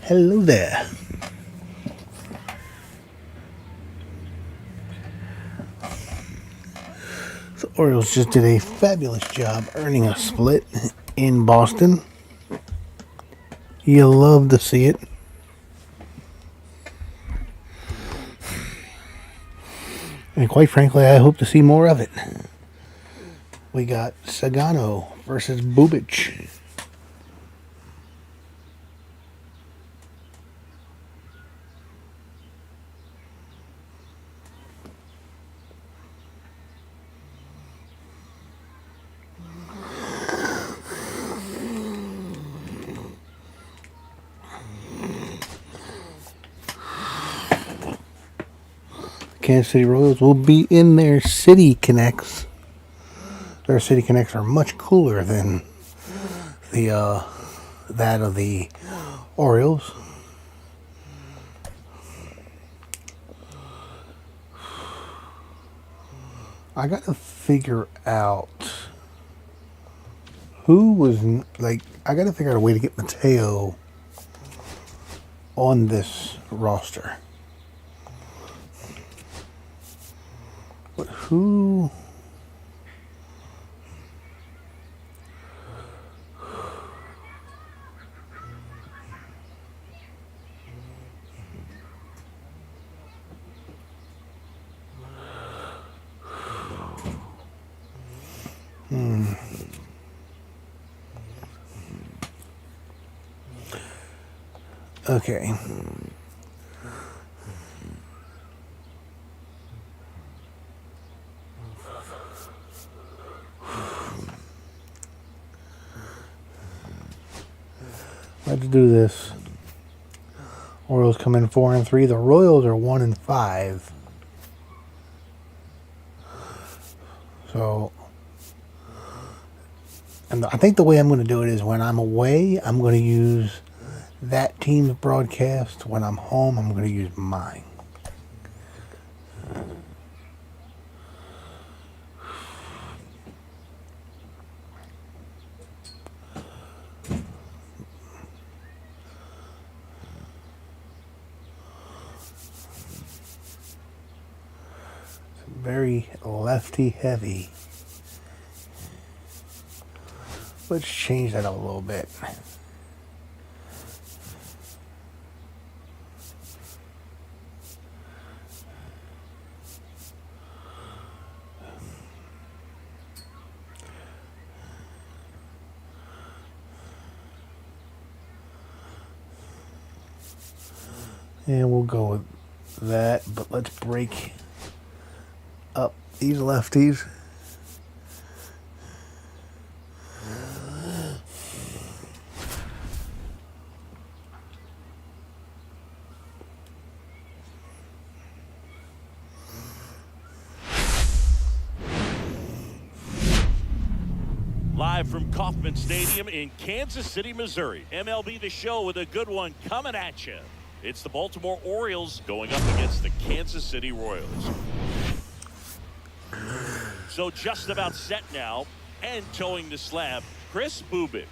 Hello there. The Orioles just did a fabulous job earning a split in Boston. You love to see it. And quite frankly, I hope to see more of it. We got Sagano versus Bubic. Kansas City Royals will be in their City Connects. Their City Connects are much cooler than the that of the Orioles. I gotta figure out who was like. I gotta figure out a way to get Mateo on this roster. But who? Okay. Let's do this. Orioles come in 4-3. The Royals are 1-5. So, and I think the way I'm going to do it is when I'm away, I'm going to use that team's broadcast. When I'm home, I'm going to use mine. Very lefty heavy. Let's change that up a little bit. And we'll go with that, but let's break up these lefties. Live from Kauffman Stadium in Kansas City, Missouri. MLB The Show with a good one coming at you. It's the Baltimore Orioles going up against the Kansas City Royals. So just about set now and towing the slab, Kris Bubic.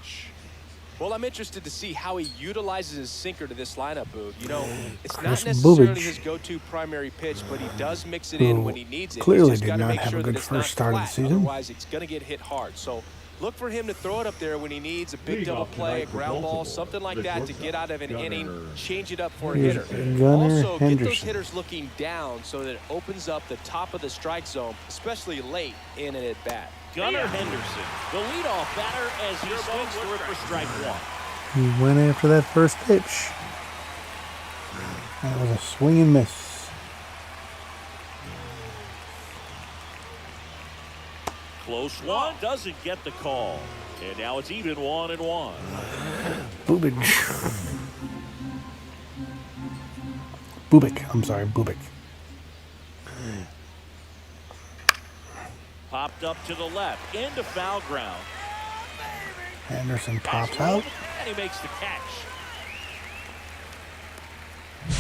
Well, I'm interested to see how he utilizes his sinker to this lineup, Boog. You know, it's Kris not necessarily Bubic, his go-to primary pitch, but he does mix it in when he needs it. Clearly He's just did got to not make have sure a good that it's first not start of the flat, season. otherwise it's going to get hit hard. So look for him to throw it up there when he needs a big double play, a ground ball, something like that to get out of an inning, change it up for a hitter. Also, get those hitters looking down so that it opens up the top of the strike zone, especially late in an at-bat. Gunnar Henderson, the leadoff batter as he swings through it for strike one. He went after that first pitch. That was a swing and miss. Close one, doesn't get the call. And now it's even 1-1. Bubic, I'm sorry, Bubic. Popped up to the left, into foul ground. Henderson pops out. And he makes the catch.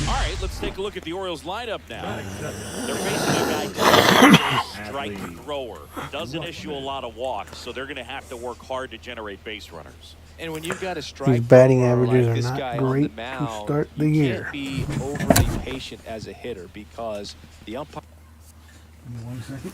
All right, let's take a look at the Orioles lineup now. They're facing a guy who's a strike thrower. Doesn't issue a lot of walks, so they're going to have to work hard to generate base runners. And when you've got a strike, these batting thrower averages like are this not guy on the great mound, to start the you year. can't be overly patient as a hitter because the umpire. Give me 1 second.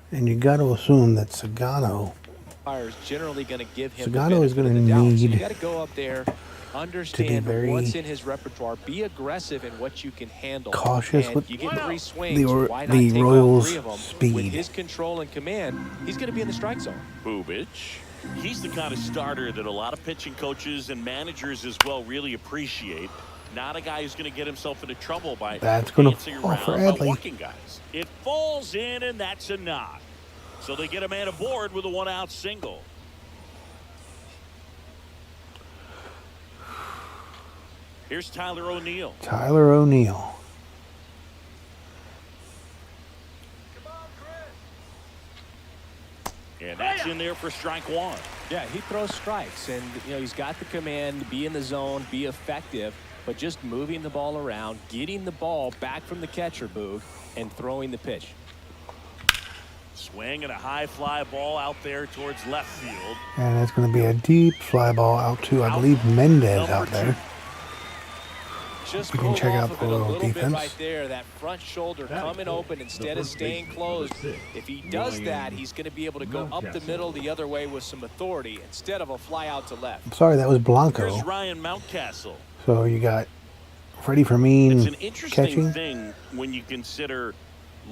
And you got to assume that Sagano Is generally going to give him Sagano is going to need. So you need got to go up there, understand what's in his repertoire, be aggressive in what you can handle. cautious and with you get 3 swings. the Why not take all Royals' 3 of them? speed. With his control and command, he's going to be in the strike zone. Bubic. He's the kind of starter that a lot of pitching coaches and managers as well really appreciate. Not a guy who's going to get himself into trouble by That's going to dancing fall around for by Adley. walking guys. It falls in, and that's a knock. So they get a man aboard with a 1-out single. Here's Tyler O'Neill. Tyler O'Neill. And that's in there for strike 1. Yeah, he throws strikes, and he's got the command to be in the zone, be effective, but just moving the ball around, getting the ball back from the catcher, Boog, and throwing the pitch. Swing and a high fly ball out there towards left field. And it's going to be a deep fly ball out to, I believe, Mendez out there. Just We can check out the Royal little bit defense. right there, that front shoulder coming open instead of staying closed. If he does that, he's going to be able to go up the middle the other way with some authority instead of a fly out to left. I'm sorry, that was Blanco. Here's Ryan Mountcastle. So you got Freddie Fermin It's an interesting catching, thing when you consider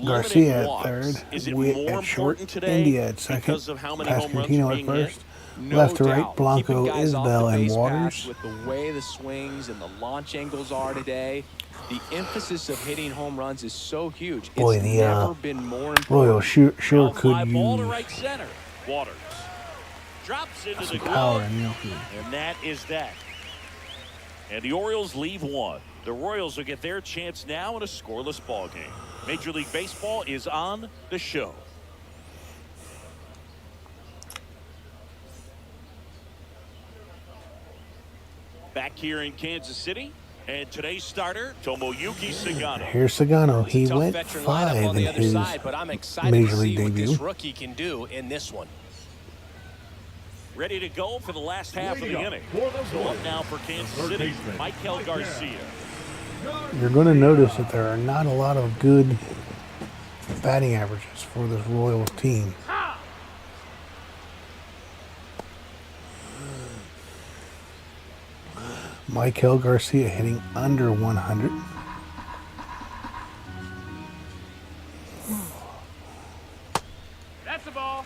Garcia at walks. third, Is it Witt more at short, important today India at second, because of how many home runs Pasquantino are at being first, hit? No left to right, doubt. Blanco, Keeping guys off Isbell, the and base Waters. paths with the way the swings and the launch angles are today, the emphasis of hitting home runs is so huge. Boy, it's the never been more important. Royals sure Now fly could ball to use right center. Waters drops into some the power glove, in the outfield. and that is that. And the Orioles leave 1. The Royals will get their chance now in a scoreless ball game. Major League Baseball is on the show. Back here in Kansas City, and today's starter, Tomoyuki Sagano. Here's Sagano. He Tough went veteran 5 lineup on the in other his side, but I'm excited Major to League see what debut. this rookie can do in this one. Ready to go for the last half of the inning. So up now for Kansas City, Michael Garcia. You're going to notice that there are not a lot of good batting averages for this Royals team. Michael Garcia hitting under 100. That's the ball.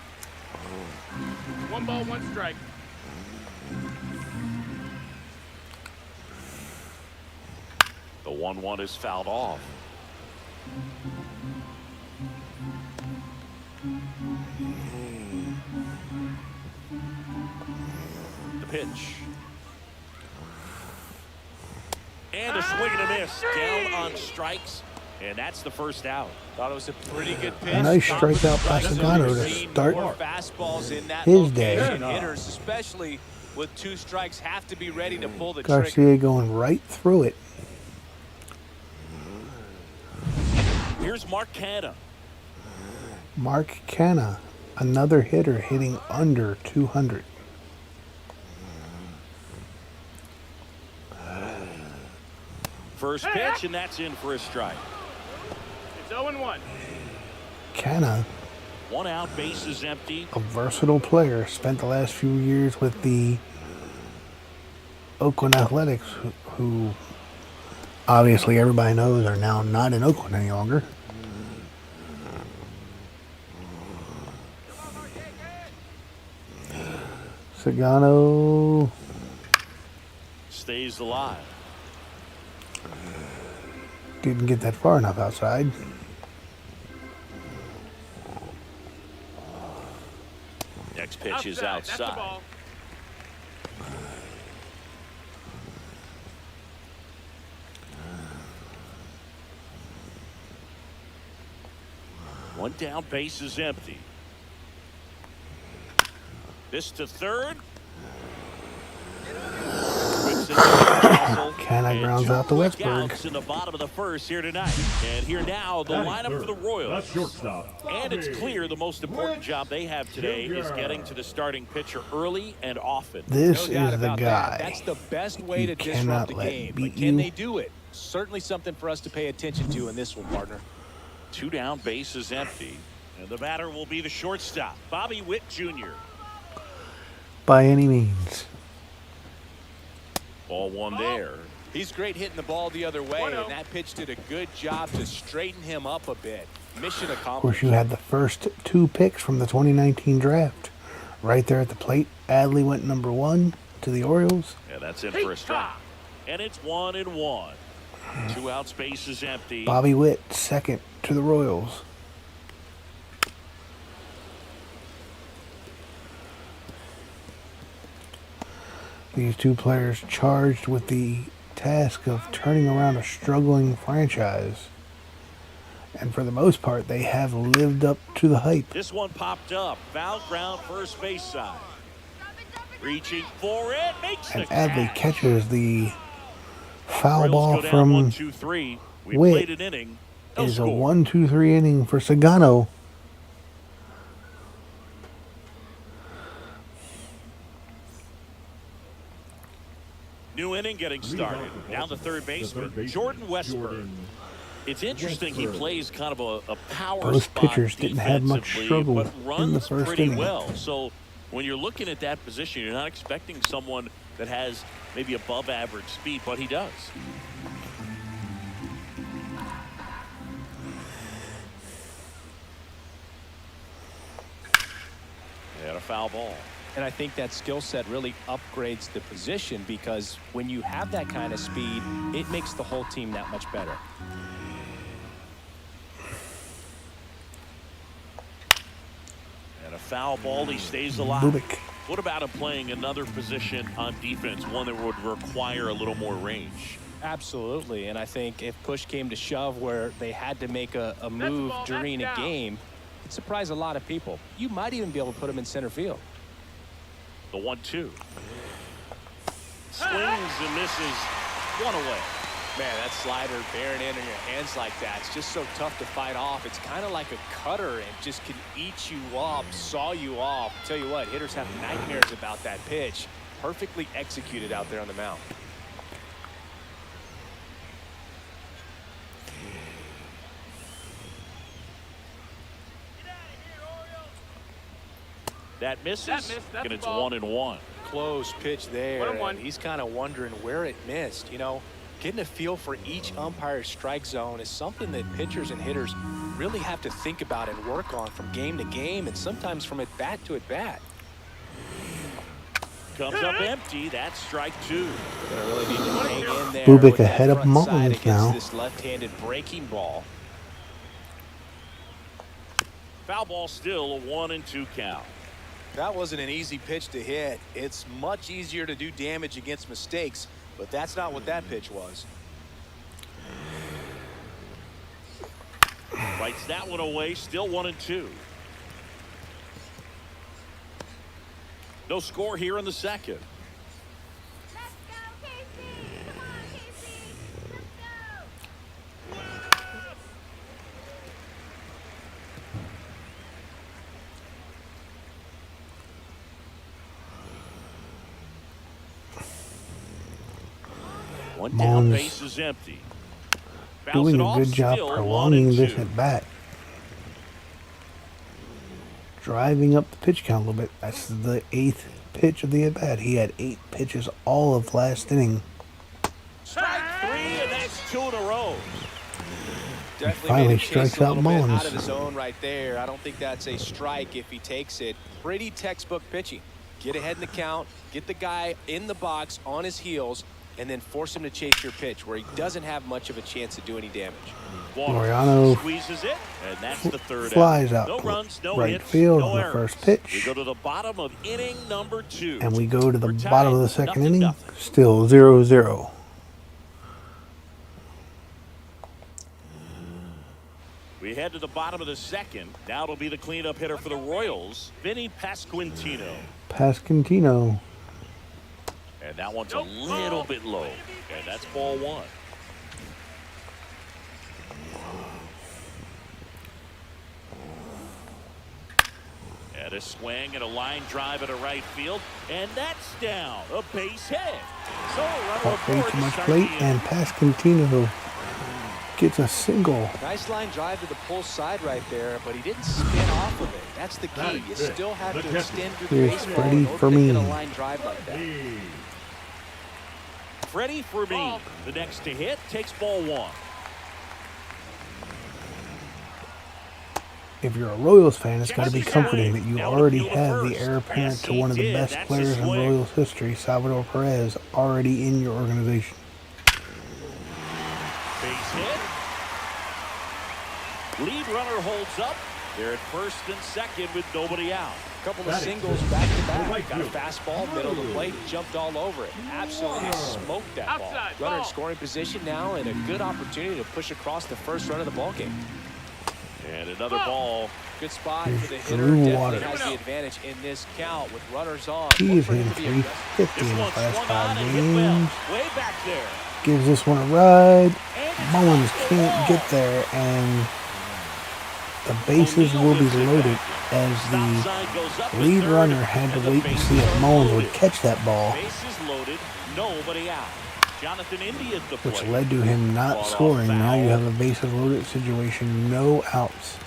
1 ball, 1 strike. The 1-1 is fouled off. The pitch. And a swing and a miss. Down on strikes. And that's the first out. Thought it was a pretty good pitch. A nice strikeout by Sagano to start fastballs in that his day. location. Hitters, especially with 2 strikes, have to be ready to pull the Garcia trigger. going right through it. Here's Mark Canha. Mark Canha, another hitter hitting under 200. First pitch, and that's in for a strike. It's 0-1. Canha, 1 out, base is empty. a versatile player, spent the last few years with the Oakland Athletics, who obviously everybody knows are now not in Oakland any longer. Sagano Stays alive. didn't get that far enough outside. Next pitch is That's the outside. ball. One down, base is empty. This to third. Canna grounds out the Westburg. In the bottom of the first here tonight. And here now, the lineup for the Royals. And it's clear the most important job they have today is getting to the starting pitcher early and often. This is the guy. That's the best way to disrupt the game. But can they do it? Certainly something for us to pay attention to in this one, partner. 2 down, base is empty. And the batter will be the shortstop, Bobby Witt Jr. By any means. Ball 1 there. He's great hitting the ball the other way, and that pitch did a good job to straighten him up a bit. Mission accomplished. Of course, you had the first 2 picks from the 2019 draft. Right there at the plate, Adley went number 1 to the Orioles. Yeah, that's in for a strike. And it's 1-1. 2 outs, base is empty. Bobby Witt, second to the Royals. These 2 players charged with the task of turning around a struggling franchise. And for the most part, they have lived up to the hype. This one popped up. Foul ground, first base side. Reaching for it, makes And the Adley catch. catches the foul Royals ball go down from 1-2-3. We Witt. played an inning. No Is a score. 1-2-3 inning for Sagano. New inning getting started. Down the third baseman, Jordan Westburg. It's interesting he plays kind of a power Those spot pitchers didn't have much defensively, struggle but in runs the first pretty inning. well. So when you're looking at that position, you're not expecting someone that has maybe above average speed, but he does. And a foul ball. And I think that skill set really upgrades the position, because when you have that kind of speed, it makes the whole team that much better. And a foul ball, he stays alive. Bubik. What about him playing another position on defense, one that would require a little more range? Absolutely, and I think if push came to shove where they had to make a move during a game, it'd surprise a lot of people. You might even be able to put him in center field. The 1-2. Swings and misses. 1 away. Man, that slider bearing in your hands like that, it's just so tough to fight off. It's kind of like a cutter and just can eat you up, saw you off. Tell you what, hitters have nightmares about that pitch. Perfectly executed out there on the mound. That misses. That's And it's ball. 1-1. Close pitch there. 1-1. And he's kind of wondering where it missed. You know, getting a feel for each umpire's strike zone is something that pitchers and hitters really have to think about and work on from game to game, and sometimes from at bat to at bat. Comes up empty. That's strike 2. Gonna really need to hang in there. Bubik with that ahead of front side Mullins against now. This left-handed breaking ball. Foul ball, still a 1-2 count. That wasn't an easy pitch to hit. It's much easier to do damage against mistakes, but that's not what that pitch was. Fights that one away. Still 1-2. No score here in the second. Let's go, Casey! Come on, Casey! Let's go! One down, Mullins base is empty. Bounce Doing it a off, good job still prolonging this 1-2. at bat. Driving up the pitch count a little bit. That's the 8th pitch of the at bat. He had 8 pitches all of last inning. Strike 3, and that's 2 in a row. Definitely finally made him chase strikes a out little bit Mullins. out of the zone right there. I don't think that's a strike if he takes it. Pretty textbook pitching. Get ahead in the count, get the guy in the box on his heels, and then force him to chase your pitch where he doesn't have much of a chance to do any damage. Mariano squeezes it, and that's the third flies out. out No runs, no right hits, field no on the errors. first pitch. We go to the bottom of inning number 2. And we go to the We're tied, bottom of the second 0-0. inning. Still 0-0. We head to the bottom of the second. Now it'll be the cleanup hitter for the Royals, Vinny Pasquantino. Pasquantino. And that one's a little bit low. And that's ball one. And a swing and a line drive at a right field. And that's down. A base hit. So Way too much plate, and Pasquantino gets a single. Nice line drive to the pull side right there, but he didn't spin off of it. That's the key. You still have to extend through the Here's baseball Freddie in order for to me. get a line drive like that. Freddie for me. The next to hit takes ball one. If you're a Royals fan, it's got to be comforting that you already have the heir apparent to one of the best players in Royals history, Salvador Perez, already in your organization. Base hit. Lead runner holds up. They're at first and second with nobody out. A couple of singles back to back. Got a fastball, middle of the plate, jumped all over it. Absolutely smoked that ball. Runner in scoring position now, and a good opportunity to push across the first run of the ball game. And another ball. Good spot for the hitter. Drew Definitely Waters. has the advantage in this count with runners on. He's Look for him hitting to be aggressive. 350 This in the one's last swung 5 on and hit well. games. Way back there. Gives this one a ride. Mullins can't get there, and the bases will be loaded as the lead runner had to wait to see if Mullins would catch that ball, Bases loaded. Nobody out. Jonathan India at the which plate. led to him not Ball off scoring. Now you foul. have a bases loaded situation, no outs.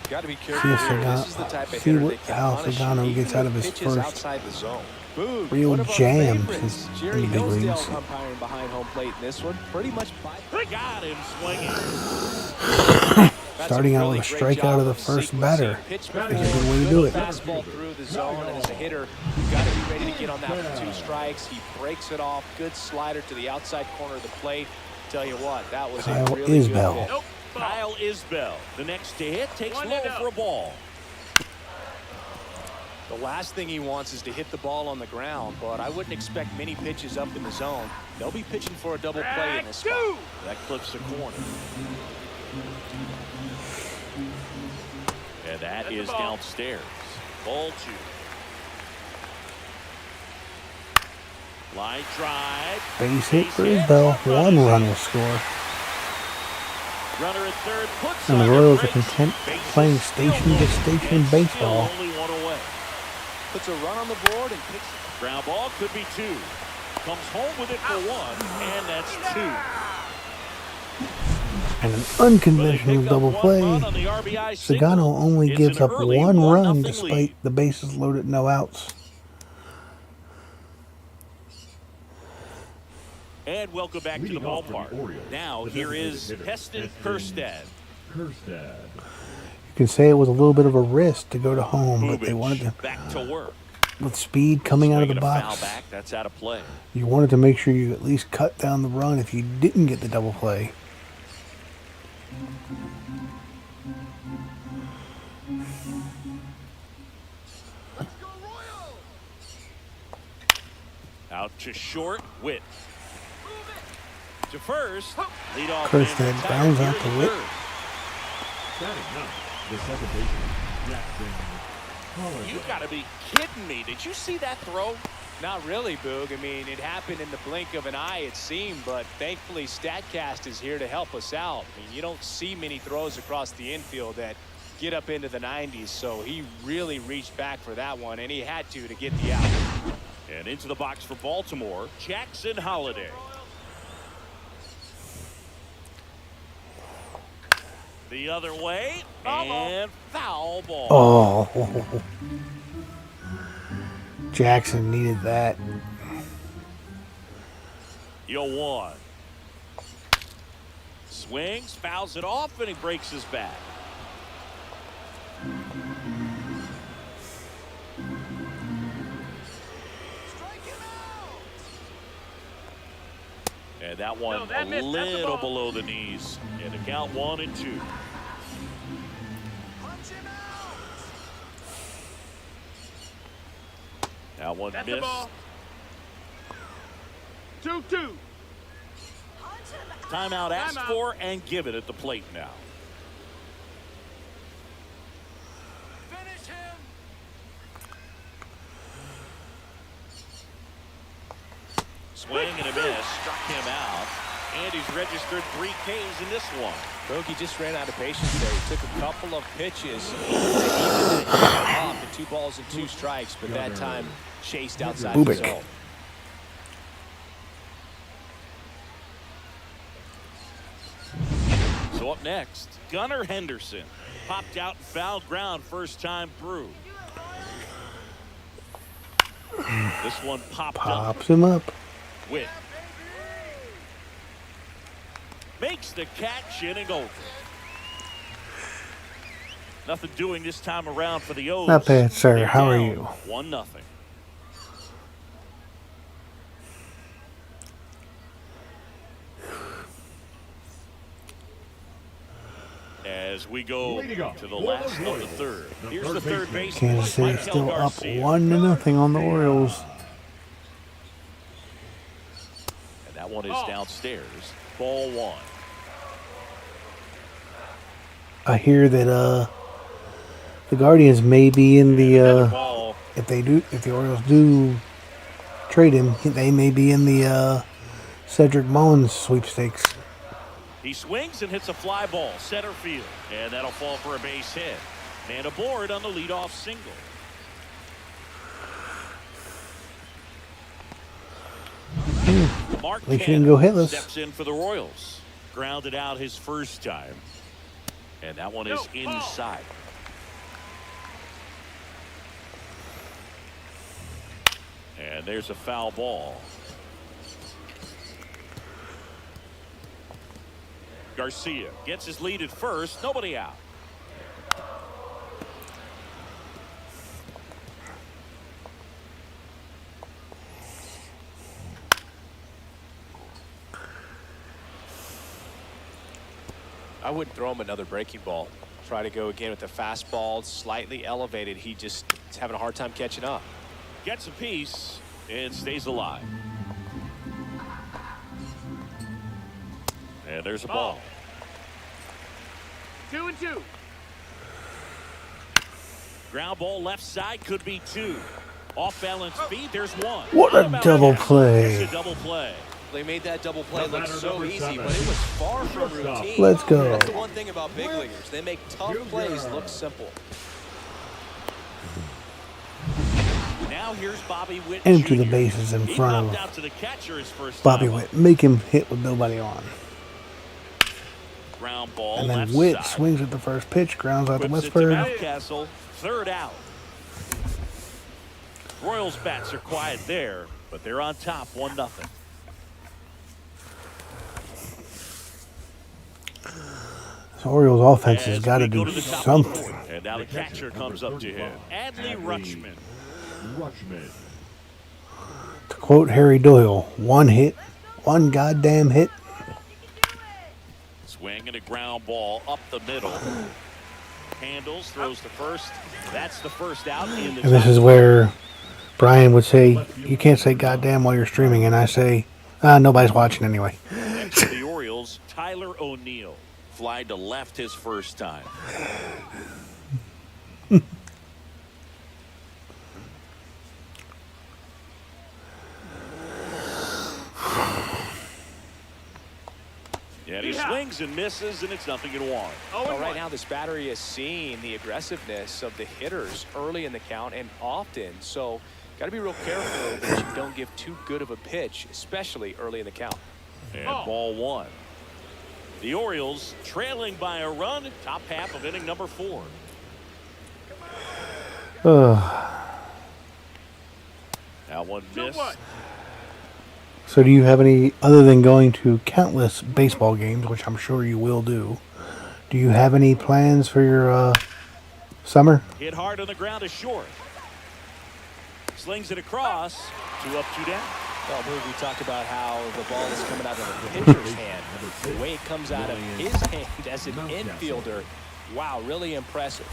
Got to be See careful if here. This is the type of see hitter what that can how punish Sagano even gets out of with his pitches first outside the zone. Boog, real one of our jam favorites. since Jerry in the big Hillsdale leagues. umpiring behind home plate in this one. Pretty much by. Got him swinging. Starting out with a strikeout of the first batter is a good way to do it. Fastball through the zone, and as a hitter, you got to be ready to get on that with 2 strikes. He breaks it off. Good slider to the outside corner of the plate. Tell you what, that was Kyle a really Isbell. good hit. Kyle Isbell. The next to hit takes One low and for a ball. The last thing he wants is to hit the ball on the ground, but I wouldn't expect many pitches up in the zone. They'll be pitching for a double play in this spot. That clips the corner. And that is downstairs. Ball 2. Line drive. Base hit for Isbell. 1 run will score. Runner at third puts And the on Royals are brakes. content Bases playing still station to loaded. station And baseball. still only 1 away. Puts a run on the board and picks it. Ground ball could be 2. Comes home with it for 1, and that's 2. And an But they unconventional pick up double 1 play. run on the RBI single. Sagano only It's gives an up early 1 run 1-0 despite lead. the bases loaded, no outs. And welcome back to the ballpark. Now here is Heston Kjerstad. You can say it was a little bit of a risk to go to home, but they wanted to, Back to work. with speed coming out of the Swinging a box, foul back. That's out of play. you wanted to make sure you at least cut down the run if you didn't get the double play. Out to short. Witt. To first. Lead off. Kjerstad man grounds retired out here to in Witt. third. You got to be kidding me. Did you see that throw? Not really, Boog. I mean, it happened in the blink of an eye, it seemed, but thankfully StatCast is here to help us out. I mean, you don't see many throws across the infield that get up into the 90s, so he really reached back for that one, and he had to get the out. And into the box for Baltimore, Jackson Holliday. The other way, and foul ball. Oh, Jackson needed that. 0-1. Swings, fouls it off, and he breaks his bat. And that one that a missed. That's the little ball. below the knees. And the count 1-2. That one That's the missed. ball. 2-2. Timeout asked Timeout. for and given at the plate now. Swing and a miss. Struck him out. And he's registered 3 Ks in this one. Bogey just ran out of patience there. He took a couple of pitches to even that off to 2 balls and 2 strikes, but that time chased outside the zone. So up next, Gunnar Henderson. Popped out and fouled ground first time through. This one pops him up. Witt makes the catch, inning over. Nothing doing this time around for the O's. Not bad, sir. How are you? 1-0. As we go to the last of the third. Here's the third baseman. Kansas City still up 1-0 on the Orioles. And that one is downstairs. Ball 1. I hear that the Guardians may be in the if the Orioles do trade him, they may be in the Cedric Mullins sweepstakes. He swings and hits a fly ball center field, and that'll fall for a base hit. Man aboard on the leadoff single. Mark They shouldn't go hitless. Steps in for the Royals. Grounded out his first time, and that one is inside. And there's a foul ball. Garcia gets his lead at first. Nobody out. I wouldn't throw him another breaking ball. Try to go again with the fastball, slightly elevated. He just is having a hard time catching up. Gets a piece and stays alive. And there's a ball. 2-2. Ground ball left side, could be 2. Off balance feet, there's 1. What a double play. It's a double play. They made that double play look so easy, but it was far from routine. Let's go. That's the one thing about big leaguers. They make tough plays look simple. Now here's Bobby Witt. Empty Jr. the bases in He front popped out of to the catcher his first Bobby time Witt. Make him hit with nobody on. Ground ball And then left Witt side. swings at the first pitch, grounds out to Whips it to Westford. Mountcastle, third out. Royals bats are quiet there, but they're on top 1-0. This Orioles offense has As got to we go do to the top of the something. fourth, and now the catcher comes up to him. Adley Rutschman. To quote Harry Doyle, one hit, one goddamn hit. Swing and a ground ball up the middle. Handles, throws to first. That's the first out in the And this top. is where Brian would say, you can't say goddamn while you're streaming. And I say, nobody's watching anyway. Next to the Orioles, Tyler O'Neill. Fly to left his first time. And he swings and misses, and it's 0-1. Well, right now, this battery is seeing the aggressiveness of the hitters early in the count and often. So, got to be real careful that you don't give too good of a pitch, especially early in the count. And ball 1. The Orioles trailing by a run, top half of inning number 4. That one missed. So do you have any, other than going to countless baseball games, which I'm sure you will do you have any plans for your summer? Hit hard on the ground is short. Slings it across. 2 up, 2 down. Well, we talked about how the ball is coming out of the pitcher's hand. The way it comes out of his hand as an infielder, wow, really impressive.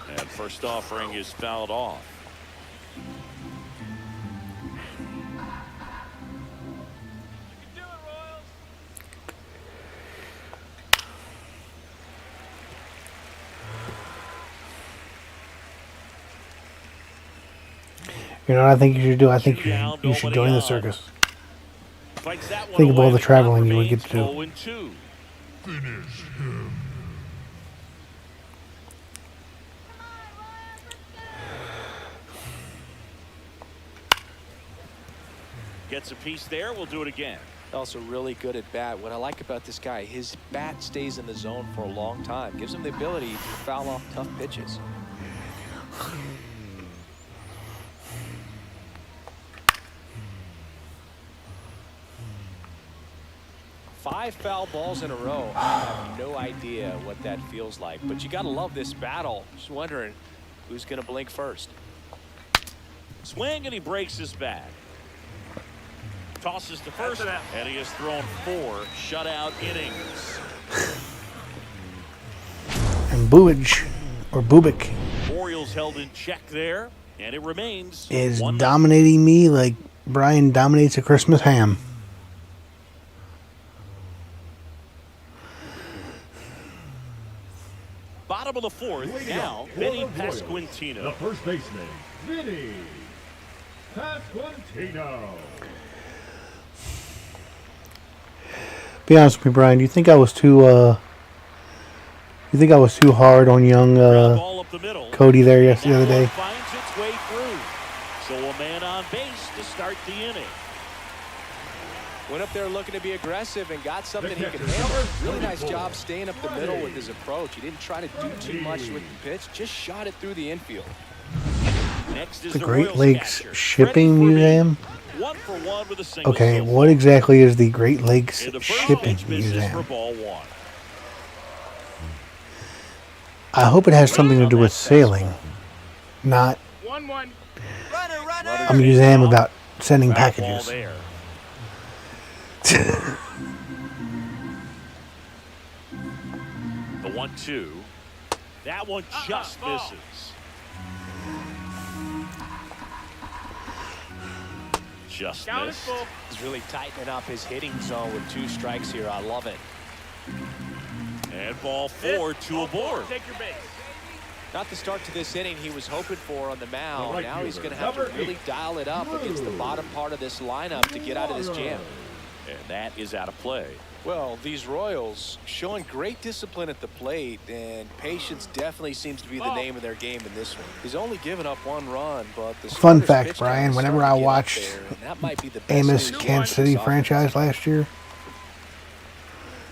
And first offering is fouled off. You know what I think you should do? I think you should join the circus. Fights that one Think of all away. the traveling you would get to do. 0-2. Gets a piece there. We'll do it again. Also really good at bat. What I like about this guy, his bat stays in the zone for a long time. Gives him the ability to foul off tough pitches. Five foul balls in a row. I have no idea what that feels like, but you got to love this battle. Just wondering who's going to blink first. Swing, and he breaks his bat. Tosses to first, and he has thrown 4 shutout innings. And Bubic, or Bubic, Orioles held in check there, and it remains is 1-0. dominating me like Brian dominates a Christmas ham. Bottom of the 4th, now Vinny Pasquantino. The first baseman, Vinny Pasquantino. Be honest with me, Brian. Do you think I was too? You think I was too hard on young Ball up the middle. Cody there the That other day? one finds its way through. So a man on base to start the inning. Went up there looking to be aggressive and got something he could handle. Really nice job staying up the middle with his approach. He didn't try to do too much with the pitch. Just shot it through the infield. Next is The the Great Royals Lakes catcher, Shipping Freddie Museum. 1 for 1 with a single. Okay, so what exactly is the Great Lakes in the first Shipping pitch misses for Museum? ball 1. I hope it has something to do with sailing, not 1-1. a museum about sending Foul ball packages. there. The 1-2. That one just misses. Just Count is missed. full. He's really tightening up his hitting zone with 2 strikes here. I love it. And ball 4, 2 aboard. Take your base. Not the start to this inning he was hoping for on the mound. The right Now he's fielder, going to have to number really 8, dial it up against the bottom part of this lineup to get out of this jam. And that is out of play. Well, these Royals showing great discipline at the plate, and patience definitely seems to be the name of their game in this one. He's only given up 1 run, but the Fun starters fact, pitch Brian, count is whenever starting I to get up watched there, and that might be the best Amos news Kansas for City this franchise last year,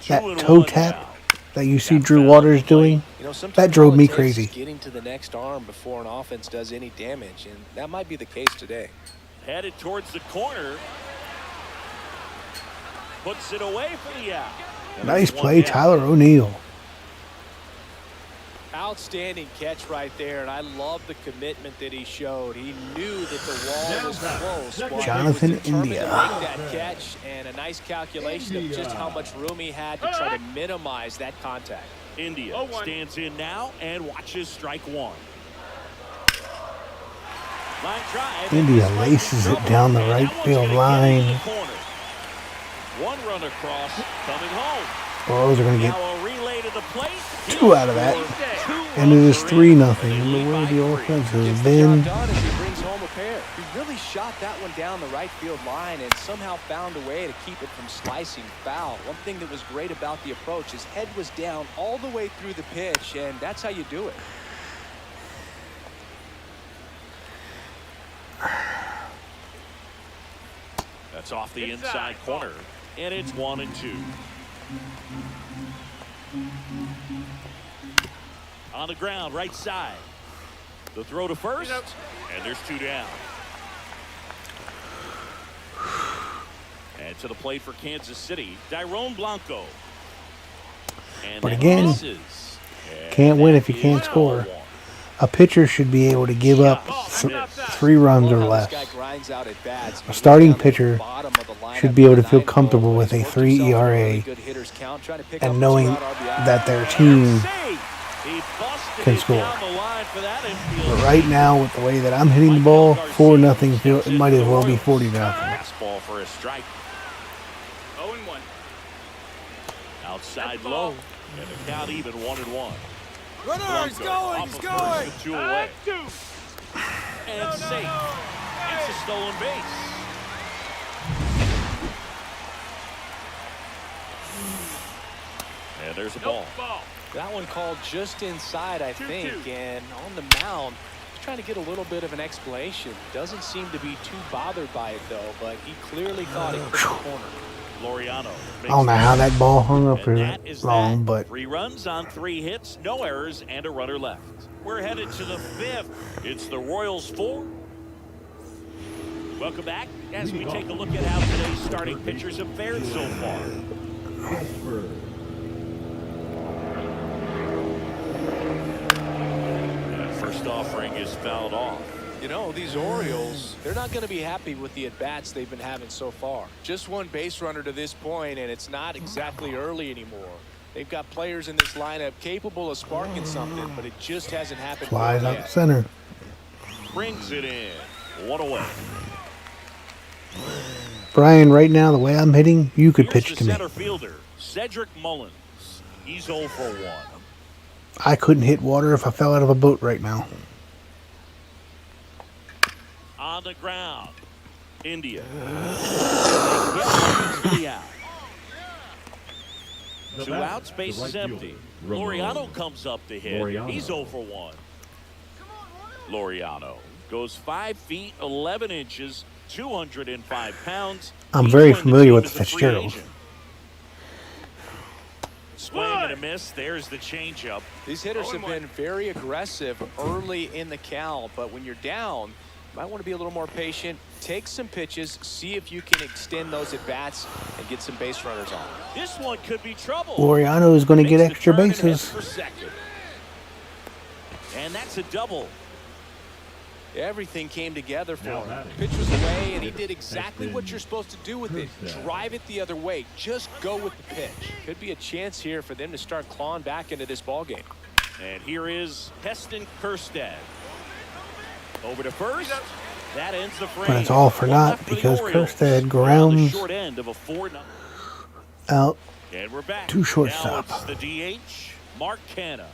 2 that and toe 1 tap now. that you see Drew Waters doing, You know, sometimes that drove all it me takes crazy. is getting to the next arm before an offense does any damage, and that might be the case today. Headed towards the corner. Puts it away for the out. And Nice there's play, one down. Tyler O'Neill. Outstanding catch right there, and I love the commitment that he showed. He knew that the wall was close. But Jonathan he was determined India. to make that catch, and a nice calculation of just how much room he had to try to minimize that contact. India 0-1. stands in now and watches strike 1. Line drive. India laces it down the And right that one's field gonna get line. into the corner. 1 run across, coming home. Royals are going to Now get a relay to the plate. 2 out of that. And it is 3-0. And the way the offense has Gets the been. job done as he brings home a pair. He really shot that one down the right field line and somehow found a way to keep it from slicing foul. One thing that was great about the approach, his head was down all the way through the pitch, and that's how you do it. That's off the Inside. inside corner. And it's 1-2. On the ground, right side. The throw to first. And there's 2 down. And to the plate for Kansas City, Dyrone Blanco. And But that again, misses. And can't win if you that can't is score. 1-1. A pitcher should be able to give up 3 runs or less. A starting pitcher should be able to feel comfortable with a 3 ERA and knowing that their team can score. But right now, with the way that I'm hitting the ball, 4-0, it might as well be 40-0. Fastball for a strike. 0-1. Outside low. And the count even 1-1. Runner, he's going, he's going. 2 away. 2. And safe. It's a stolen base. And there's a ball. That one called just inside, I think, and on the mound, he's trying to get a little bit of an explanation. Doesn't seem to be too bothered by it, though, but he clearly thought it hit the corner. Loriano. I don't know how that ball hung up for that is long, that. but 3 runs on 3 hits, no errors, and a runner left. We're headed to the 5th. It's the Royals 4. Welcome back as we take a look at how today's starting pitchers have fared so far. First offering is fouled off. You know, these Orioles, they're not going to be happy with the at-bats they've been having so far. Just one base runner to this point, and it's not exactly early anymore. They've got players in this lineup capable of sparking something, but it just hasn't happened. flies out the center. Brings it in. 1 away. Brian, right now, the way I'm hitting, you could pitch to me. Center fielder, Cedric Mullins. He's 0 for 1. I couldn't hit water if I fell out of a boat right now. On the ground. India. 2 outs, base is empty. Loriano comes up to hit. He's 0 for 1. Loriano goes 5 feet 11 inches, 205 pounds. I'm very familiar with the Fitzgerald. Swing and a miss. There's the changeup. These hitters have been very aggressive early in the count, but when you're down, you might want to be a little more patient. Take some pitches, see if you can extend those at bats and get some base runners on. This one could be trouble. Loriano is going to get extra bases. And that's a double. Everything came together for him. Pitch was away, and he did exactly what you're supposed to do with it. Drive it the other way. Just go with the pitch. Could be a chance here for them to start clawing back into this ballgame. And here is Heston Kjerstad. Over to first. That ends the frame. But it's all for naught because Kjerstad grounds short end of a 4-0 out and we're back. to shortstop. Now it's the DH, Mark Canha.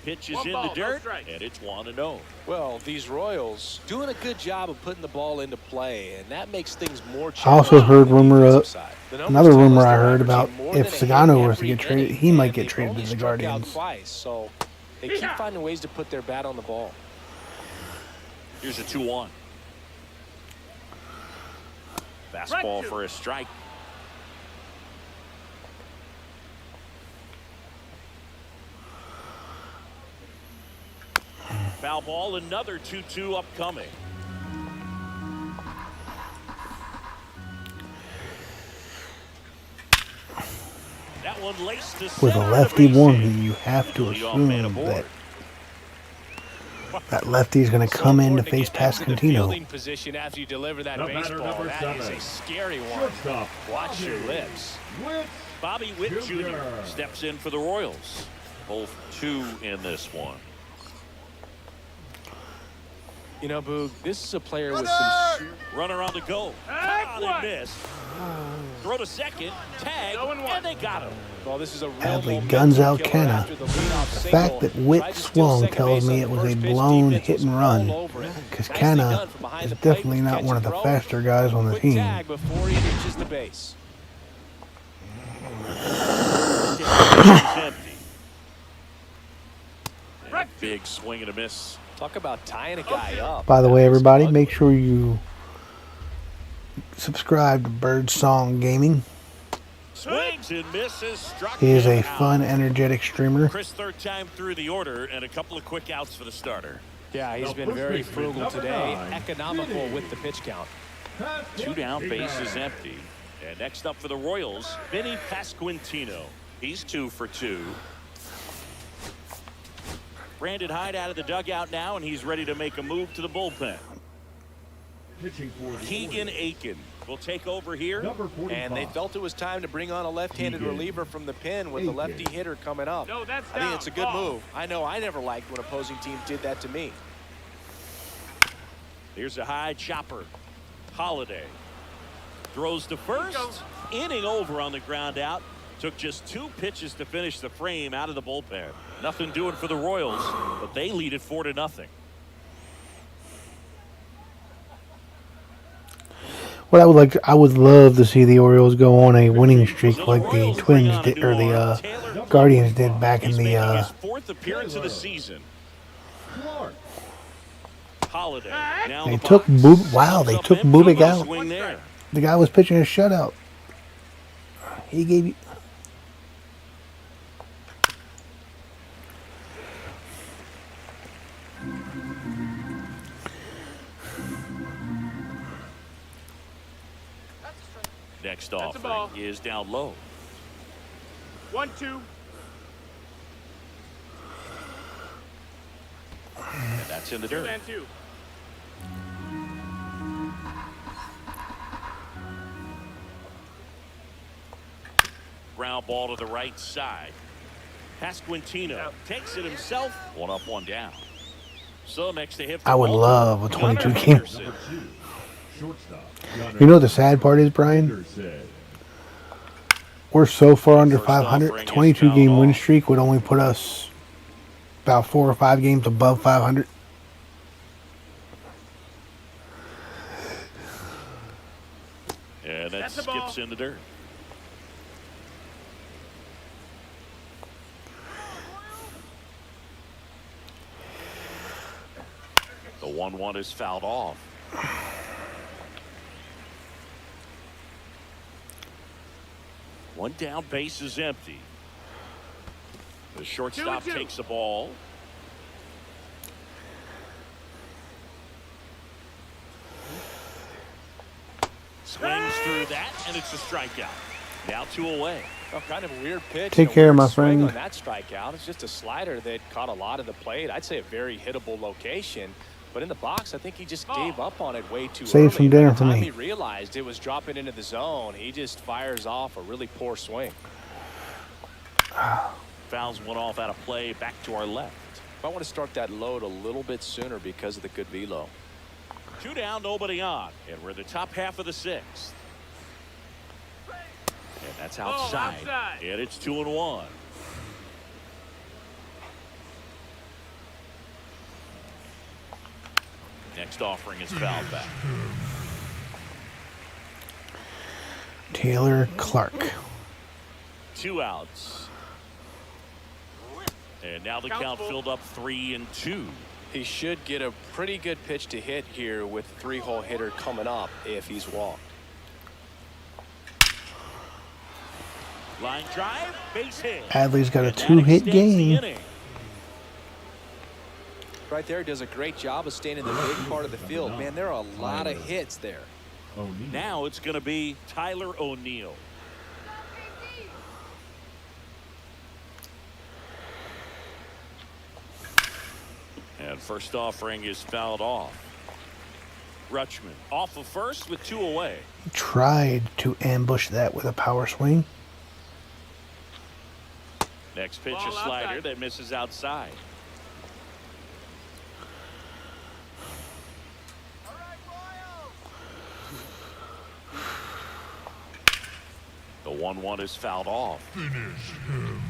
Pitch is in the dirt, and it's 1-0. Well, these Royals doing a good job of putting the ball into play, and that makes things more I also heard another rumor I heard about challenging. if Sagano was to get traded, he might get traded to the Guardians. Twice, so they keep finding ways to put their bat on the ball. Here's a 2-1. Fastball for a strike. Foul ball, another 2-2 upcoming. That one laced to With a center, lefty base warning, hit. you have to Leadoff man assume aboard. that lefty is going to come in to face Pasquantino. Position after you deliver that The batter, baseball. number That is 7. a scary one. Shortstop, Watch your lips. Bobby Witt Jr. Jr. steps in for the Royals. Both 2 in this one. You know, Boog, this is a player with some... Runner on the go. Caught and missed. Throw to second. Tag. And they got him. Well, this is a real Badly guns out killer Canha. after the leadoff The single. fact that Witt Tried to steal swung second tells base me on it the was a first pitch. blown Defense hit was and all run. over it. Because Nicely done Canha from behind is the plate definitely with not catch one of and the throw. faster guys on the Quick team. tag before he reaches the base. Empty. And a big swing and a miss. Talk about tying a guy up. By the way, That was everybody, ugly. make sure you subscribe to Birdsong Gaming. Swings and misses. Struck He is him a out. fun, energetic streamer. Chris, third time through the order, and a couple of quick outs for the starter. Yeah, he's The been first very baseman, frugal number today. 9, Economical Vinny. with the pitch count. 2 down, base is empty. And next up for the Royals, Vinny Pasquantino. He's 2 for 2. Brandon Hyde out of the dugout now, and he's ready to make a move to the bullpen. Pitching for the Keegan Orioles, Aiken will take over here. number 45. And they felt it was time to bring on a left-handed Keegan reliever from the pen with the lefty Aiken. hitter coming up. No, that's I think down. it's a good Ball. move. I know I never liked when opposing teams did that to me. Here's a high chopper. Holiday throws to first. Inning over on the ground out. Took just 2 pitches to finish the frame out of the bullpen. Nothing doing for the Royals, but they lead it 4-0. What I would love to see the Orioles go on a winning streak like the Twins did, or the Guardians did back in the. 4th appearance of the season. Holiday. Now They took Wow, they took Bubik out. Swing there. The guy was pitching a shutout. He gave you. Next offering is down low. 1-2. And that's in the dirt. 2-2. Ground ball to the right side. Pasquantino takes it himself. 1 up, 1 down. So next to hit. I would love a 22 game. Shortstop. You know what the sad part is, Brian? We're so far under 500. 22 game win streak would only put us about 4 or 5 games above 500. And that skips in the dirt. The 1-1 is fouled off. One down, base is empty. The shortstop takes the ball. Swings through that, and it's a strikeout. Now 2 away. Well, kind of a weird pitch. Take care, my friend. friend. On that strikeout, it's just a slider that caught a lot of the plate. I'd say a very hittable location. But in the box, I think he just gave up on it way too early. Save some dinner By the for time me. he realized it was dropping into the zone, he just fires off a really poor swing. Fouls one off out of play, back to our left. I want to start that load a little bit sooner because of the good velo. 2 down, nobody on. And we're in the top half of the 6th. And that's outside. And it's 2-1. Next offering is fouled back. Taylor Clark. 2 outs. And now the count filled up 3-2. He should get a pretty good pitch to hit here with 3-hole hitter coming up if he's walked. Line drive, base hit. Adley's got a 2-hit game. Right there, does a great job of staying in the big part of the field. Man, there are a lot of hits there. Now it's going to be Tyler O'Neill. And first offering is fouled off. Rutschman off of first with 2 away. He tried to ambush that with a power swing. Next pitch, a slider that misses outside. The 1-1 is fouled off. Finish him.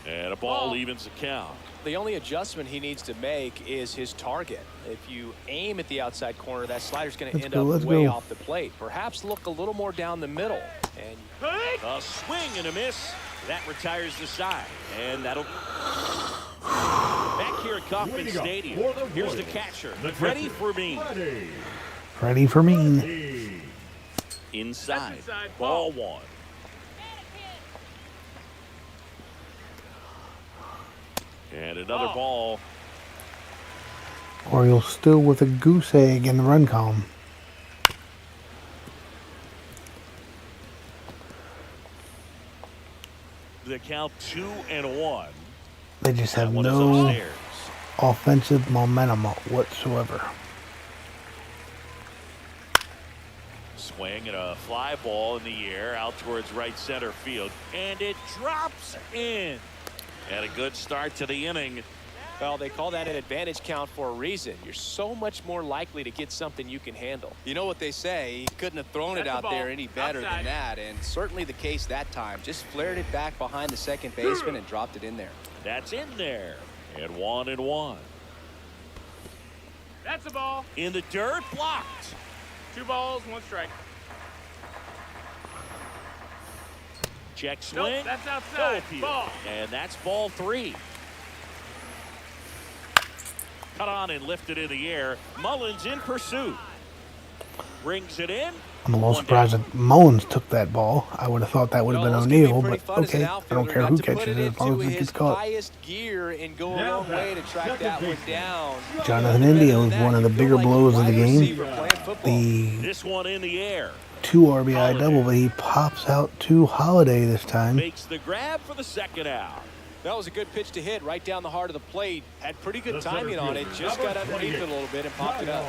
And a ball evens the count. The only adjustment he needs to make is his target. If you aim at the outside corner, that slider's going to end up way off the plate. Perhaps look a little more down the middle. And a swing and a miss. That retires the side. And that'll... Back here at Kauffman Stadium. Here's the catcher, Freddie Fermin. Freddie Fermin. Inside. Ball 1. And another ball. Orioles still with a goose egg in the run column. The count 2-1. They just have no offensive momentum whatsoever. Swing and a fly ball in the air out towards right center field. And it drops in. And a good start to the inning. Well, they call that an advantage count for a reason. You're so much more likely to get something you can handle. You know what they say, he couldn't have thrown it out there any better than that, and certainly the case that time. Just flared it back behind the second baseman and dropped it in there. That's in there. And 1-1. That's a ball. In the dirt, blocked. 2 balls, 1 strike. Check swing. Nope, that's outside. Ball. And that's ball 3. Cut on and lifted in the air. Mullins in pursuit. Brings it in. I'm a little surprised that Mullins took that ball. I would have thought that would have been O'Neal, but okay. I don't care who catches it as long as it gets caught. Jonathan India was one of the bigger blows of the game. This one in the air. 2 RBI double, but he pops out to Holiday this time. Makes the grab for the second out. That was a good pitch to hit right down the heart of the plate. Had pretty good timing on it. Just got underneath it a little bit and popped it up.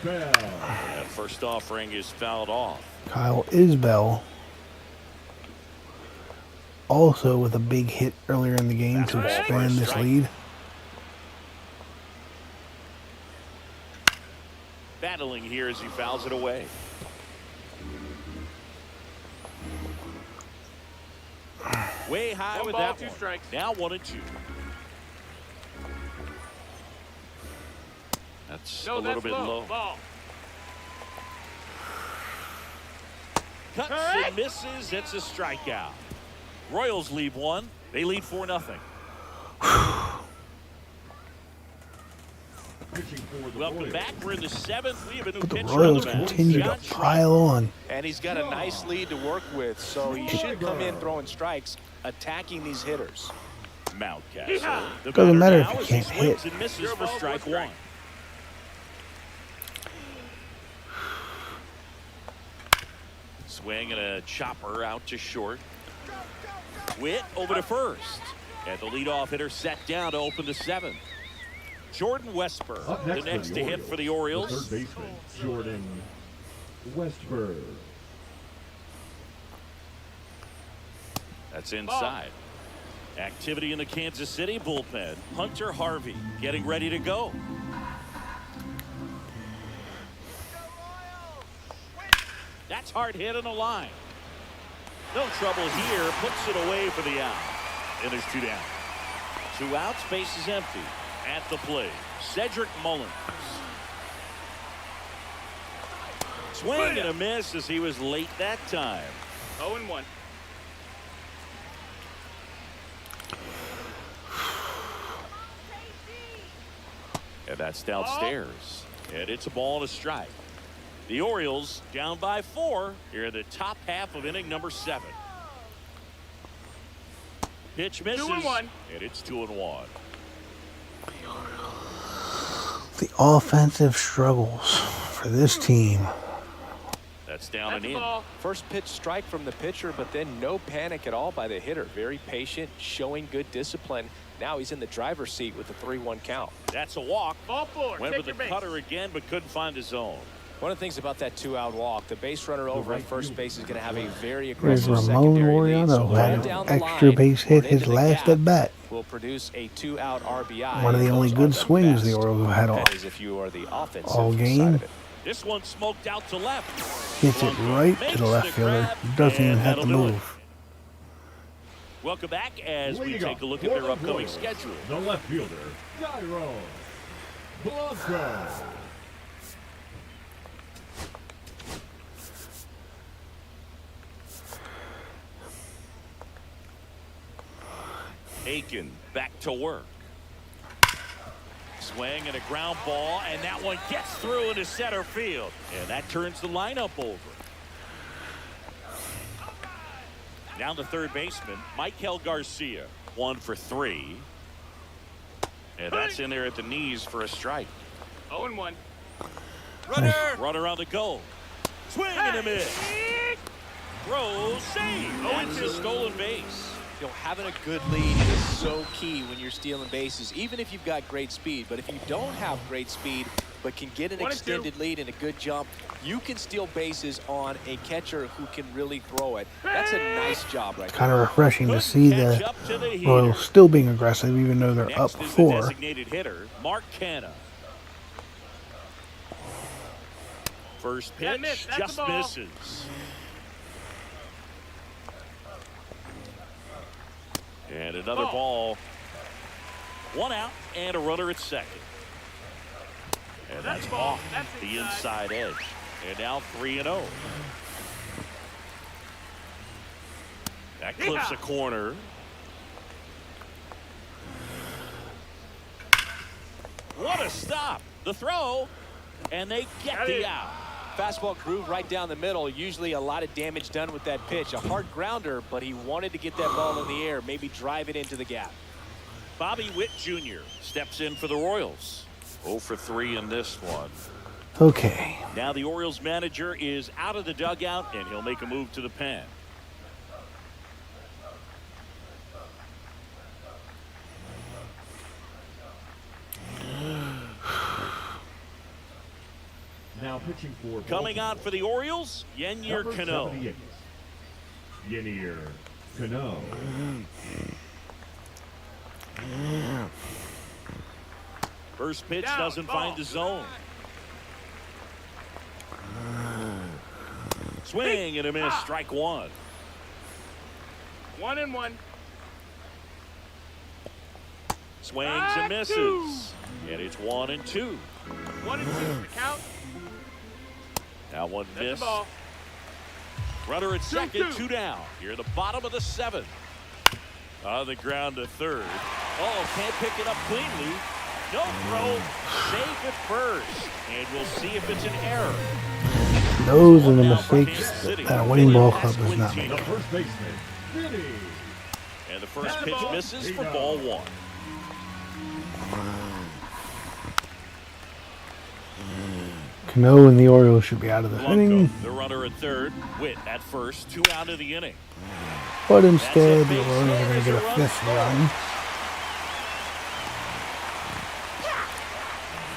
That first offering is fouled off. Kyle Isbell also with a big hit earlier in the game to expand this lead. Battling here as he fouls it away. Way high 1 with ball, that 2 one. strikes. Now 1-2. That's a little bit low. Ball. Cuts and misses. It's a strikeout. Royals lead 1. They lead 4-0. Welcome back. We're in the 7th. We have a new pitcher The Royals on the mound. continue to pile on. And he's got a nice lead to work with, so he should come in throwing strikes, attacking these hitters. Mountcastle. The Doesn't matter batter if you now can't as he swings hit. and misses for strike 1. Swing and a chopper out to short. Witt over to first. And the leadoff hitter set down to open the 7th. Jordan Westburg, the next to hit for the Orioles. Third baseman, Jordan Westburg. That's inside. Activity in the Kansas City bullpen. Hunter Harvey getting ready to go. That's hard hit on the line. No trouble here. Puts it away for the out. And there's 2 down. 2 outs. Base is empty. At the plate, Cedric Mullins. Swing and a miss as he was late that time. 0-1. And that's downstairs. And it's a ball and a strike. The Orioles down by 4 here in the top half of inning number 7. Pitch misses. 2-1. And it's 2-1. The offensive struggles for this team. That's down That's and a in. ball. First pitch strike from the pitcher, but then no panic at all by the hitter. Very patient, showing good discipline. Now he's in the driver's seat with the 3-1 count. That's a walk. Ball 4. Went Take with your the base. cutter again, but couldn't find his zone. One of the things about that 2-out walk, the base runner over at first base is going to have a very There's aggressive Ramon secondary lead. So Laureano had right down an the extra line base or hit into his the last gap at bat. will produce a 2-out RBI. One of the only Those are good the swings the best. Orioles have had That is if you are the offensive all side game. of it. This one smoked out to left. Hits it right to the left fielder. Doesn't even have to move. Welcome back as we Leading take up a look at for their the upcoming Royals, schedule. The left fielder, Jairo Blanco. Aiken back to work. Swing and a ground ball, and that one gets through into center field. And that turns the lineup over. Now the third baseman, Michael Garcia, 1 for 3. And that's in there at the knees for a strike. 0-1. Runner on the go. Swing and a miss. Throw, save. That's a stolen base. You know, having a good lead is so key when you're stealing bases, even if you've got great speed. But if you don't have great speed, but can get an 1 and 2. extended lead and a good jump. You can steal bases on a catcher who can really throw it. That's a nice job right there. Kind of refreshing to see the Catch up to the heater. Royals still being aggressive, even though they're up Next is the 4. designated hitter, Mark Canha. First That pitch miss, that's just the ball. misses. And another ball. 1 out and a runner at second. And that's ball. off That's the inside. inside edge. And now 3-0. That clips a corner. What a stop. The throw. And they get the out. Fastball groove right down the middle. Usually a lot of damage done with that pitch. A hard grounder, but he wanted to get that ball in the air, maybe drive it into the gap. Bobby Witt Jr. steps in for the Royals. 0 for 3 in this one. Okay. Now the Orioles manager is out of the dugout, and he'll make a move to the pen. Now pitching for Coming on for the Orioles, Yennier number Cano. 78, Yennier Cano. First pitch Down, doesn't ball. find the zone. Swing and a miss, strike 1. 1 and 1. Swings and misses. And it's 1 and 2. 1 and 2 the count. Now one That's miss. the ball. Runner at second, 2-2. 2 down. Here in the bottom of the 7th. On the ground to third. Oh, can't pick it up cleanly. No throw. Safe at first. And we'll see if it's an error. Those are the Now for mistakes Kansas City. that a winning ball Vinny club does not Pasquantino. make. The first baseman, Vinny. And the first pitch misses for ball 1. Cano and the Orioles should be out of this Blanco, inning, the runner at third. Witt at first. 2 out of the inning. but instead the Orioles are going to get a 5th run.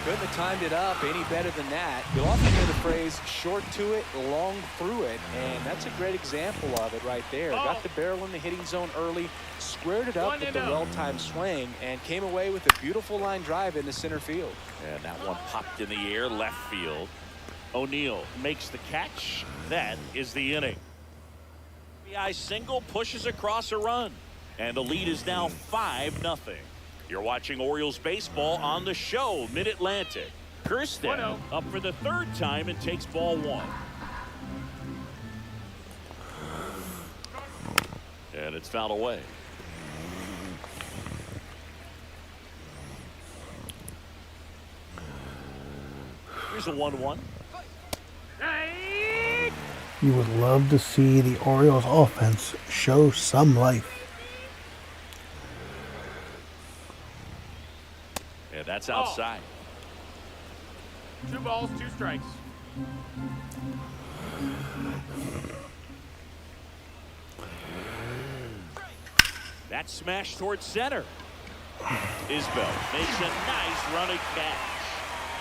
Couldn't have timed it up any better than that. You'll often hear the phrase short to it, long through it, and that's a great example of it right there. Got the barrel in the hitting zone early, squared it up with the well-timed swing, and came away with a beautiful line drive into center field. And that one popped in the air, left field. O'Neill makes the catch. That is the inning. RBI single pushes across a run. And the lead is now 5-0. You're watching Orioles baseball on the show, Mid-Atlantic. Kirsten 1-0. up for the 3rd time and takes ball 1. And it's fouled away. Here's a 1-1. Hey! You would love to see the Orioles offense show some life. And that's outside. 2 balls, 2 strikes. That smash towards center. Isbell makes a nice running catch.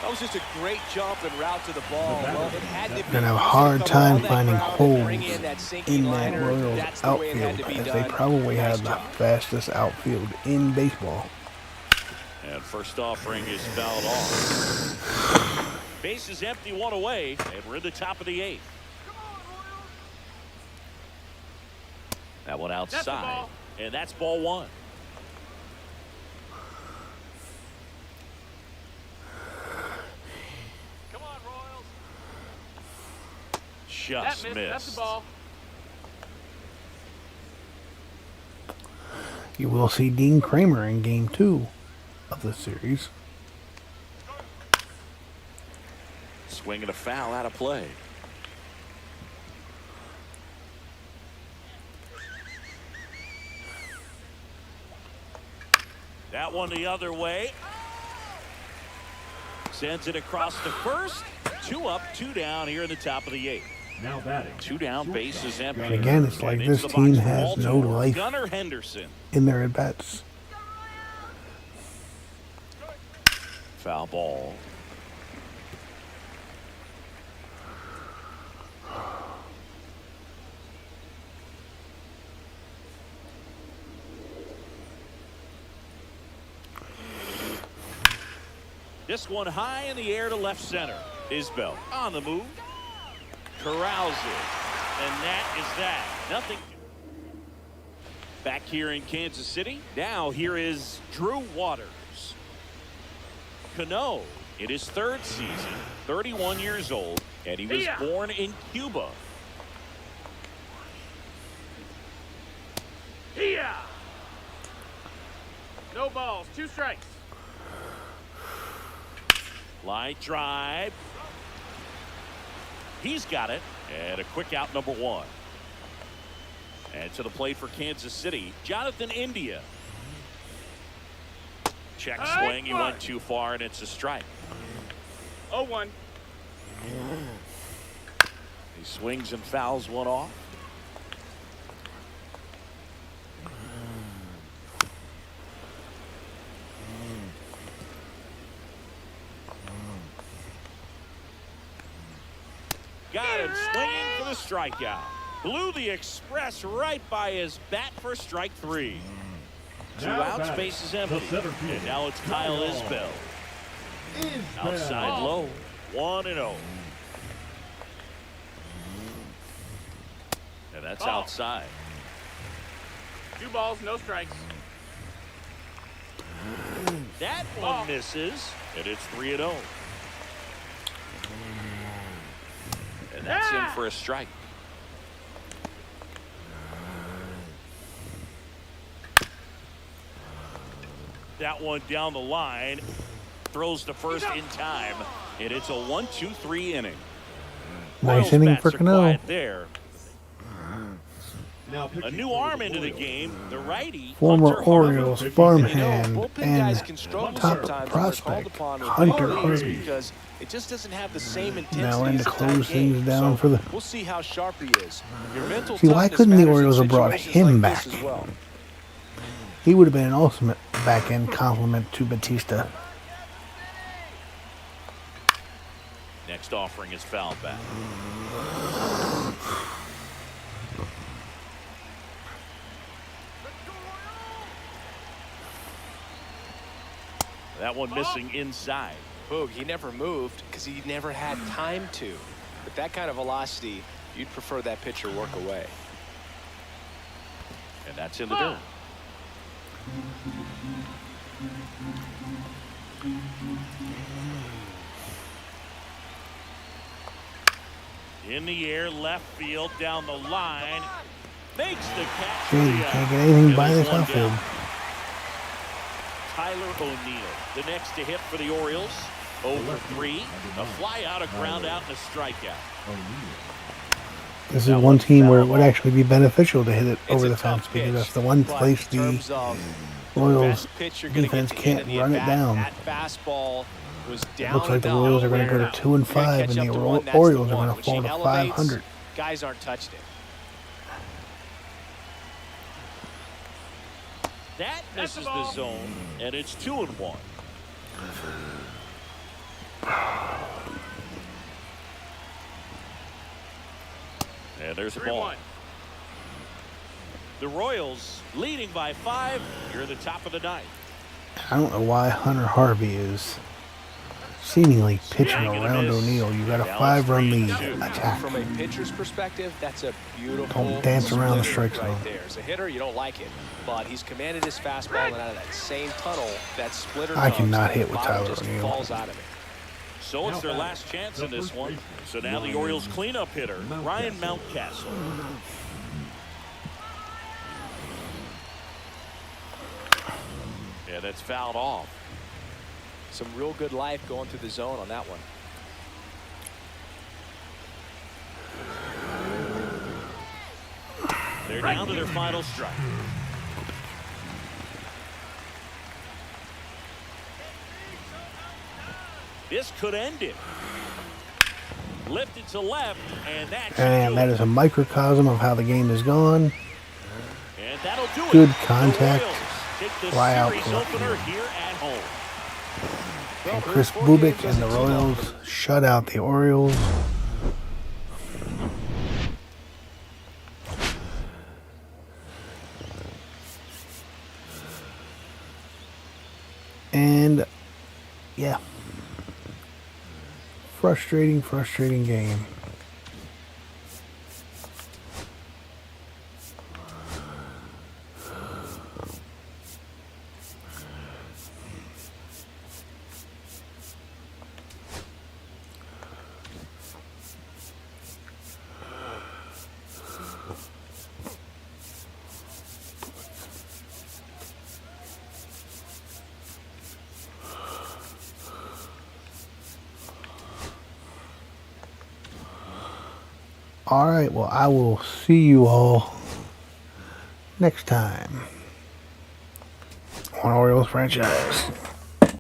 That was just a great jump and route to the ball. Well, it had to be. They're going to have a hard time finding holes Bring in that sinking in that liner. Royals That's the way it had outfield, to be as they done. probably Nice have the job. fastest outfield in baseball. And first offering is fouled off. Base is empty, 1 away, and we're in the top of the 8th. That one That's the outside, ball. and that's ball 1. Come on, Royals. Just That missed. missed. That's the ball. You will see Dean Kramer in game 2 of the series. Swing and a foul out of play. That one the other way. Sends it across the first. 2 up, 2 down here in the top of the 8th. Now batting. 2 down, base is empty. And again, it's like And into this the team box for has no Baltimore. life Gunnar Henderson. in their at-bats. Foul ball. This one high in the air to left center. Isbell on the move. Corrals it. And that is that. Nothing. Back here in Kansas City. Now here is Drew Waters. Cano in his 3rd season. 31 years old. And he was born in Cuba. Yeah. No balls. 2 strikes. Line drive. He's got it. And a quick out, number 1. And to the plate for Kansas City, Jonathan India. Check swing. He went too far, and it's a strike. 0-1. He swings and fouls one off. Got him swinging for the strikeout. Blew the express right by his bat for strike 3. 2 outs, base is empty. And now it's Kyle Isbell. Outside low, 1-0. And that's outside. 2 balls, no strikes. That one misses, and it's 3-0. And that's in for a strike. That one down the line. Throws to first in time. And it's a 1-2-3 inning. Nice inning for Cano. There. A new arm into the game. The righty. Former Orioles farmhand bullpen and guys can struggle top sometimes prospect when they're called upon with Hunter big leads Harvey. because it just doesn't have the same intensity. Now in as to a tight close game. things down So for the. we'll see how sharp he is. Your mental See, why toughness couldn't the matters in Orioles have brought situations him like this back? as well. He would have been an ultimate back end compliment to Batista. Next offering is fouled back. That one missing inside. Boog, he never moved because he never had time to. With that kind of velocity, you'd prefer that pitcher work away. And that's in the dirt. In the air, left field, down the line. Makes the catch. Gee, you can't get anything by this outfield. Tyler O'Neill, the next to hit for the Orioles. Over 3, a fly out, a ground out, and a strikeout. This is one team where it would actually be beneficial to hit it over the fence because that's the one place the Royals defense can't run it down. It looks like the Royals are going to go to 2-5 and the Orioles are going to fall to 500. Guys aren't touching it. That misses the zone, and it's 2-1. And there's a ball. 3-1. The Royals leading by 5 here at the top of the 9th. I don't know why Hunter Harvey is seemingly pitching around O'Neill. You got a 5-run lead. Attack. From a pitcher's perspective, that's a beautiful. Don't dance around the strike zone. Right there. As a hitter, you don't like it, but he's commanded his fastball, and out of that same tunnel, that splitter. I cannot hit with ball Tyler just O'Neill. falls out of it. So it's their last chance in this one. So now the Orioles cleanup hitter, Ryan Mountcastle. Yeah, that's fouled off. Some real good life going through the zone on that one. They're down to their final strike. This could end it. Lifted to left, and that is a microcosm of how the game has gone. And that'll do Good it. contact. Fly out. Opener here at home. And Chris Bubik and the Royals shut out the Orioles. And yeah, frustrating game. Alright, well, I will see you all next time on Orioles Franchise.